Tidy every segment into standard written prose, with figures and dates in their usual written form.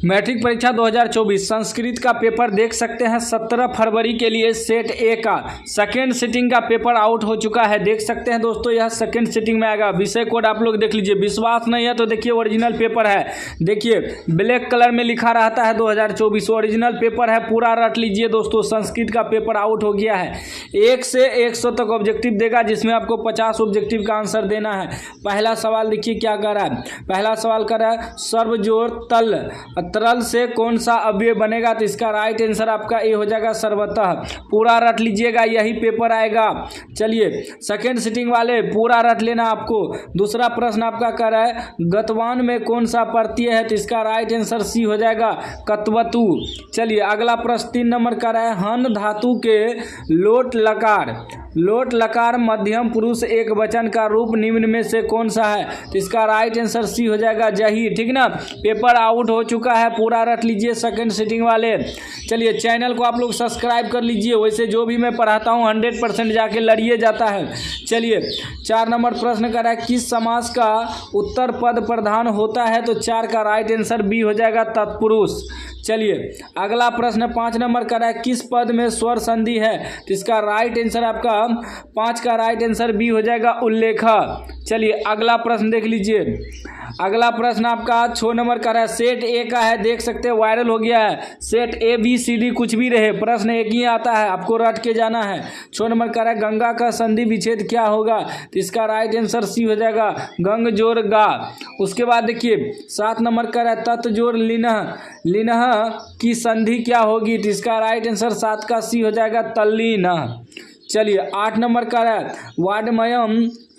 Matric परीक्षा 2024 संस्कृत का paper देख सकते हैं 17 फरवरी के लिए सेट ए का सेकेंड सिटिंग का पेपर आउट हो चुका है। देख सकते हैं दोस्तों, यह सेकेंड सिटिंग में आएगा। विषय कोड आप लोग देख लीजिए। विश्वास नहीं है तो देखिए ओरिजिनल पेपर है, देखिए ब्लैक कलर में लिखा रहता है 2024 ओरिजिनल पेपर है। पूरा रट लीजिए दोस्तों, संस्कृत का पेपर आउट हो गया है। 1 से 100 तक ऑब्जेक्टिव देगा, जिसमें आपको 50 ऑब्जेक्टिव का आंसर देना है। पहला सवाल देखिए क्या कर रहा है। पहला सवाल कर रहा है सर्वजोड़ तरल से कौन सा अवयव बनेगा, तो इसका राइट आंसर आपका ए हो जाएगा सर्वतः। पूरा रट लीजिएगा, यही पेपर आएगा। चलिए सेकेंड सिटिंग वाले पूरा रट लेना आपको। दूसरा प्रश्न आपका कर रहा है गतवान में कौन सा प्रत्यय है, तो इसका राइट आंसर सी हो जाएगा कत्वतु। चलिए अगला प्रश्न 3 नंबर का है हन धातु के लोट लकार मध्यम पुरुष एक वचन का रूप निम्न में से कौन सा है, तो इसका राइट आंसर सी हो जाएगा जही। ठीक ना, पेपर आउट हो चुका है, पूरा रट लीजिए सेकंड सिटिंग वाले। चलिए चैनल को आप लोग सब्सक्राइब कर लीजिए, वैसे जो भी मैं पढ़ाता हूँ 100% जाके लड़िए जाता है। चलिए 4 नंबर प्रश्न कर रहा है किस समास का उत्तर पद प्रधान होता है, तो 4 का राइट आंसर बी हो जाएगा तत्पुरुष। चलिए अगला प्रश्न 5 नंबर का है किस पद में स्वर संधि है, तो इसका राइट आंसर आपका 5 का राइट आंसर बी हो जाएगा उल्लेख। चलिए अगला प्रश्न देख लीजिए। अगला प्रश्न आपका 6 नंबर का है सेट ए का है, देख सकते हैं वायरल हो गया है। Set A B C D कुछ भी रहे, प्रश्न एक ही आता है, आपको रट के जाना है। 6 नंबर का है गंगा का संधि विच्छेद क्या होगा, तो इसका राइट आंसर सी हो जाएगा गंग जोर गा। उसके बाद देखिए 7 नंबर का है तत् जोर लिनह की संधि क्या होगी, तो इसका राइट आंसर 7 का सी हो जाएगा तल्लीन। चलिए 8 नंबर का है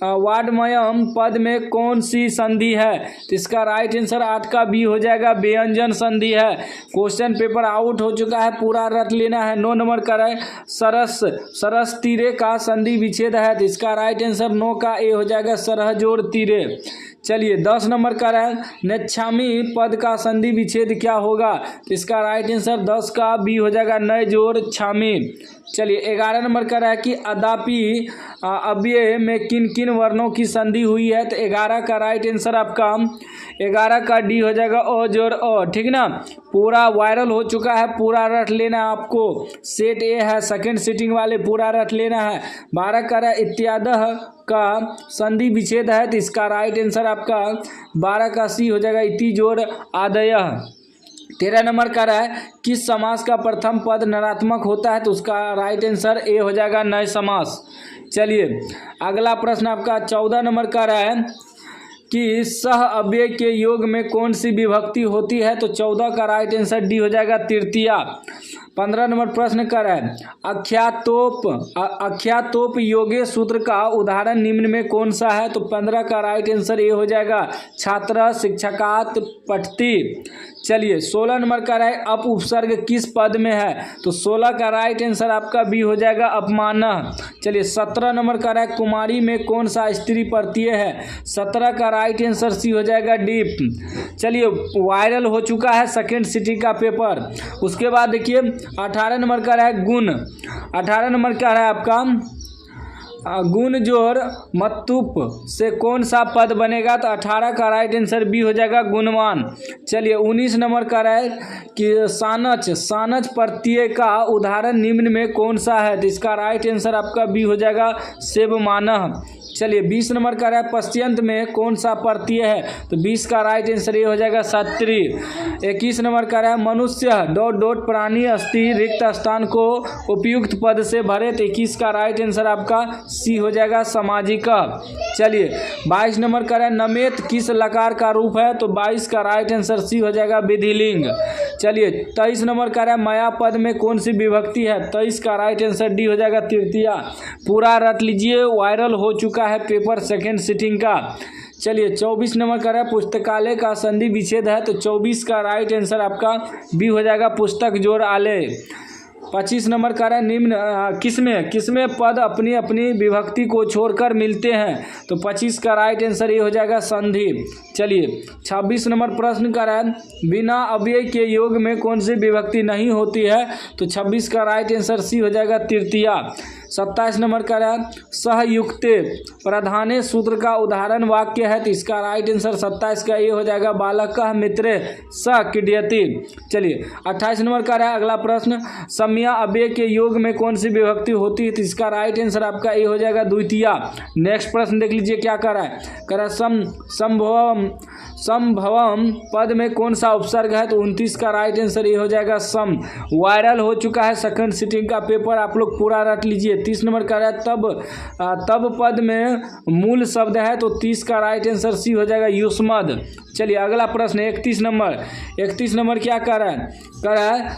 वाडमयम पद में कौन सी संधि है, तो इसका राइट आंसर 8 का बी हो जाएगा व्यंजन संधि है। क्वेश्चन पेपर आउट हो चुका है, पूरा रट लेना है। 9 नंबर का है सरस तीरे का संधि विच्छेद है, तो इसका राइट आंसर 9 का ए हो जाएगा सरह जोड़ तीरे। चलिए 10 नंबर का है नेच्छामी पद का संधि विच्छेद क्या होगा, तो इसका राइट आंसर 10 का बी हो जाएगा नय जोड़ छामी। चलिए 11 नंबर का है कि अदापि अव्यय में किन किन वर्णों की संधि हुई है, तो 11 का राइट आंसर आपका 11 का डी हो जाएगा ओ जोड़ ओ। ठीक ना, पूरा वायरल हो चुका है, पूरा रट लेना है आपको। सेट ए है सेकंड सिटिंग वाले, पूरा रट लेना है। 12 का इत्यादि का संधि विच्छेद है, तो इसका राइट आंसर आपका 12 का सी हो जाएगा इति जोड़ आदय। 13 नंबर का है किस समास का प्रथम पद नरात्मक होता है, तो उसका राइट आंसर ए हो जाएगा नए समास। चलिए अगला प्रश्न आपका 14 नंबर का है कि सह अव्यय के योग में कौन सी विभक्ति होती है, तो 14 का राइट आंसर डी हो जाएगा तृतीया। 15 नंबर प्रश्न कर है अख्यातोप योगे सूत्र का उदाहरण निम्न में कौन सा है, तो 15 का राइट आंसर ए हो जाएगा छात्र शिक्षकात पठती। चलिए 16 नंबर का है अप उपसर्ग किस पद में है, तो 16 का राइट आंसर आपका बी हो जाएगा अपमान। चलिए 17 नंबर का है कुमारी में कौन सा स्त्री प्रत्यय है, 17 का राइट आंसर सी हो जाएगा डीप। चलिए वायरल हो चुका है सेकेंड सिटी का पेपर। उसके बाद देखिए 18 नंबर का है गुण। 18 नंबर का है आपका गुण जोर मतुप से कौन सा पद बनेगा, तो 18 का राइट आंसर बी हो जाएगा गुणवान। चलिए 19 नंबर का है कि सानच प्रत्यय का उदाहरण निम्न में कौन सा है, तो इसका राइट आंसर आपका बी हो जाएगा सेवमानः। चलिए 20 नंबर का है पश्यंत में कौन सा प्रत्यय है, तो 20 का राइट आंसर ये हो जाएगा सत्री। 21 नंबर का है मनुष्य ... प्राणी अस्थि रिक्त स्थान को उपयुक्त पद से भरे, तो 21 का राइट आंसर आपका सी हो जाएगा सामाजिक। चलिए 22 नंबर का है नमेत किस लकार का रूप है, तो 22 का राइट आंसर सी हो जाएगा विधिलिंग। चलिए 23 नंबर का है माया पद में कौन सी विभक्ति है, 23 का राइट आंसर डी हो जाएगा तृतीया। पूरा रट लीजिए, वायरल हो चुका है पेपर सेकेंड सिटिंग का। चलिए 24 नंबर का है पुस्तकालय का संधि विच्छेद है, तो 24 का राइट आंसर आपका बी हो जाएगा पुस्तक जोड़ आलय। 25 नंबर का है निम्न किसमें पद अपनी अपनी विभक्ति को छोड़कर मिलते हैं, तो 25 का राइट आंसर ये हो जाएगा संधि। चलिए 26 नंबर प्रश्न का है बिना अव्यय के योग में कौन सी विभक्ति नहीं होती है, तो 26 का राइट आंसर सी हो जाएगा तृतीया। 27 नंबर का है सहयुक्ते प्रधाने सूत्र का उदाहरण वाक्य है, तो इसका राइट आंसर 27 का ये हो जाएगा बालकः मित्रे स क्रीडयति। चलिए 28 नंबर का है अगला प्रश्न, सम्या अव्यय के योग में कौन सी विभक्ति होती है, तो इसका राइट आंसर आपका ये हो जाएगा द्वितीया। नेक्स्ट प्रश्न देख लीजिए क्या कर रहा है, कह रहा है संभवम पद में कौन सा उपसर्ग है, तो 29 का राइट आंसर ये हो जाएगा सम। वायरल हो चुका है सेकंड सिटिंग का पेपर, आप लोग पूरा रट लीजिए। 30 नंबर का है तब पद में मूल शब्द है, तो 30 का राइट आंसर सी हो जाएगा युष्मद। चलिए अगला प्रश्न 31 नंबर क्या कर रहा है, कह रहा है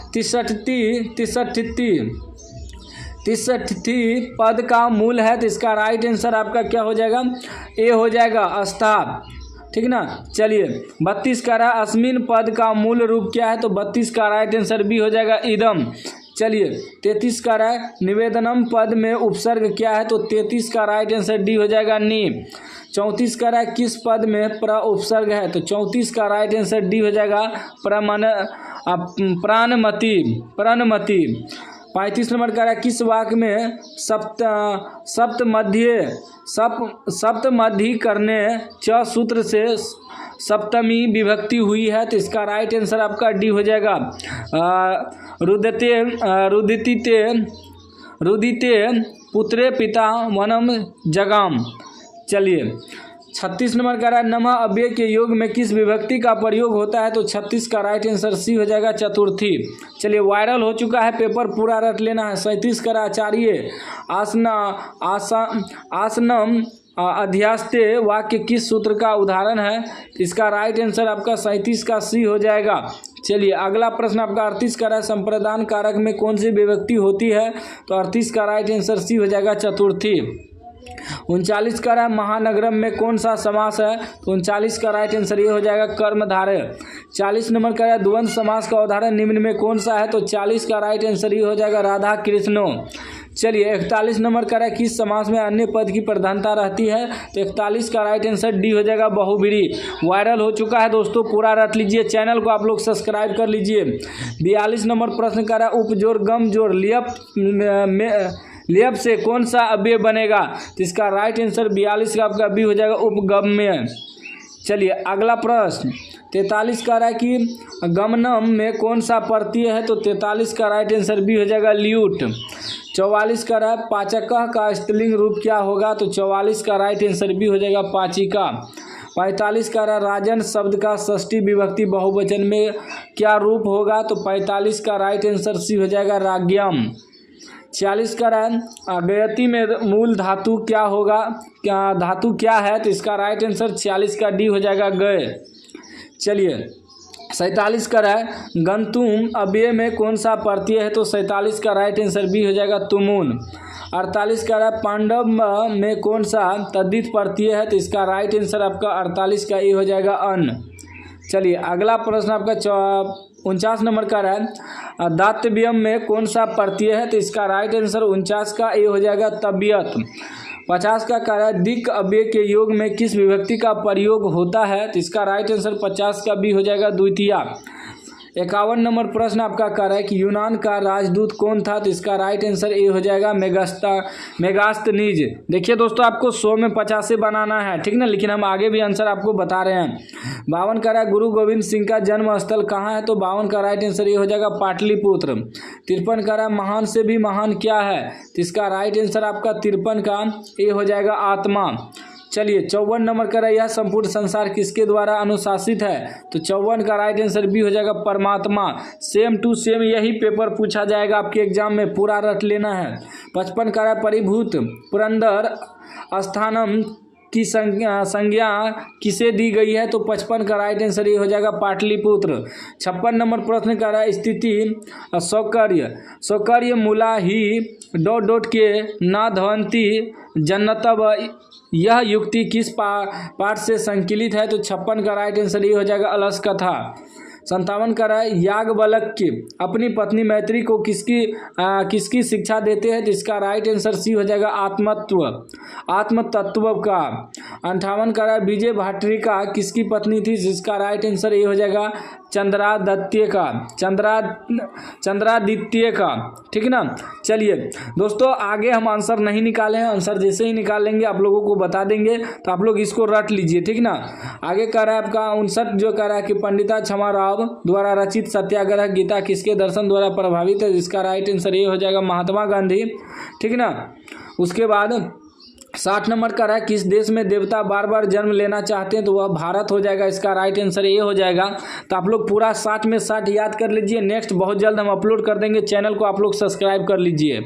तिसठती पद का मूल है, तो इसका राइट आंसर आपका क्या हो जाएगा, ए हो जाएगा अस्था, ठीक ना। चलिए 32 का रहा अस्मिन पद का मूल रूप क्या है, तो 32 का राइट आंसर बी हो जाएगा इदम। चलिए 33 का रहा निवेदनम पद में उपसर्ग क्या है, तो 33 का राइट आंसर डी हो जाएगा नी। 34 का रहा किस पद में प्र उपसर्ग है, तो 34 का राइट आंसर डी हो जाएगा प्राणमति। 35 नंबर का किस वाक्य में सप्तमध्य करने च सूत्र से सप्तमी विभक्ति हुई है, तो इसका राइट आंसर आपका डी हो जाएगा रुदिते पुत्रे पिता वनम जगाम। चलिए 36 नंबर का रहा नमः अव्यय के योग में किस विभक्ति का प्रयोग होता है, तो 36 का राइट आंसर सी हो जाएगा चतुर्थी। चलिए वायरल हो चुका है पेपर, पूरा रट लेना है। 37 का आचार्य आसनम अध्यास्ते वाक्य किस सूत्र का उदाहरण है, इसका राइट आंसर आपका 37 का सी हो जाएगा। चलिए अगला प्रश्न आपका 38 का है संप्रदान कारक में कौन सी विभक्ति होती है, तो 38 का राइट आंसर सी हो जाएगा चतुर्थी। 39 का रहा महानगरम में कौन सा समास है, तो 39 का राइट आंसर ये हो जाएगा कर्मधारय। 40 नंबर का द्वंद्व समास का उदाहरण निम्न में कौन सा है, तो 40 का राइट आंसर ये हो जाएगा राधा कृष्णो। चलिए 41 नंबर का है किस समास में अन्य पद की प्रधानता रहती है, तो 41 का राइट आंसर डी हो जाएगा बहुब्रीहि। वायरल हो चुका है दोस्तों, पूरा रट लीजिए, चैनल को आप लोग सब्सक्राइब कर लीजिए। 42 नंबर प्रश्न का है उपजोर गम जोर लियप से कौन सा अव्यय बनेगा, तो इसका राइट आंसर 42 का आपका बी हो जाएगा उपगम्य। चलिए अगला प्रश्न 43 का है कि गमनम में कौन सा प्रत्यय है, तो 43 का राइट आंसर बी हो जाएगा ल्यूट। 44 का है पाचकः का स्त्रीलिंग रूप क्या होगा, तो 44 का राइट आंसर बी हो जाएगा पाचिका। 45 का राजन शब्द का षष्ठी विभक्ति बहुवचन में क्या रूप होगा, तो 45 का राइट आंसर सी हो जाएगा राज्ञम। 46 का गयति में मूल धातु क्या होगा, धातु क्या है, तो इसका राइट आंसर 46 का डी हो जाएगा गय। चलिए 47 का गंतुम अव्यय में कौन सा प्रत्यय है, तो 47 का राइट आंसर बी हो जाएगा तुमुन। 48 का पांडव में कौन सा तद्धित प्रत्यय है, तो इसका राइट आंसर आपका 48 का ए हो जाएगा अन्न। चलिए अगला प्रश्न आपका 49 नंबर का दातव्यम में कौन सा प्रत्यय है, तो इसका राइट आंसर 49 का ए हो जाएगा तबियत। 50 का कार्य दिक् अव्यय के योग में किस विभक्ति का प्रयोग होता है, तो इसका राइट आंसर 50 का बी हो जाएगा द्वितीया। 51 नंबर प्रश्न आपका कह रहा है कि यूनान का राजदूत कौन था, तो इसका राइट आंसर ए हो जाएगा मेगास्थनीज। देखिए दोस्तों आपको 100 में 50 से बनाना है, ठीक ना, लेकिन हम आगे भी आंसर आपको बता रहे हैं। 52 का रहा गुरु गोविंद सिंह का जन्म स्थल कहाँ है, तो 52 का राइट आंसर ये हो जाएगा पाटलिपुत्र। 53 का रहा महान से भी महान क्या है, तो इसका राइट आंसर आपका 53 का ए हो जाएगा आत्मा। चलिए 54 नंबर का यह संपूर्ण संसार किसके द्वारा अनुशासित है, तो 54 का राइट आंसर बी हो जाएगा परमात्मा। सेम टू सेम यही पेपर पूछा जाएगा आपके एग्जाम में, पूरा रट लेना है। 55 का परिभूत पुरंदर स्थानम की संज्ञा किसे दी गई है, तो 55 का राइट आंसर ये हो जाएगा पाटलिपुत्र। 56 नंबर प्रश्न का रहा स्थिति सौकर्य मूला ही ... के ना धवंती जन्नतव यह युक्ति किस पाठ से संकलित है, तो 56 का राइट आंसर ये हो जाएगा अलस कथा। 57 का रहा याज्ञवल्क्य अपनी पत्नी मैत्री को किसकी शिक्षा देते हैं, तो इसका राइट आंसर सी हो जाएगा आत्मतत्व का। 58 का रहा विजय भट्टरिका किसकी पत्नी थी, जिसका राइट आंसर ये हो जाएगा चंद्रादित्य का, ठीक है ना। चलिए दोस्तों, आगे हम आंसर नहीं निकाले हैं, आंसर जैसे ही निकाल लेंगे आप लोगों को बता देंगे, तो आप लोग इसको रट लीजिए, ठीक ना। आगे कह रहा है आपका 59 जो कह रहा है कि पंडिता क्षमा राव द्वारा रचित सत्याग्रह गीता किसके दर्शन द्वारा प्रभावित है, जिसका राइट आंसर ये हो जाएगा महात्मा गांधी, ठीक ना। उसके बाद 60 नंबर का है किस देश में देवता बार बार जन्म लेना चाहते हैं, तो वह भारत हो जाएगा, इसका राइट आंसर ये हो जाएगा। तो आप लोग पूरा 60 में 60 याद कर लीजिए। नेक्स्ट बहुत जल्द हम अपलोड कर देंगे, चैनल को आप लोग सब्सक्राइब कर लीजिए।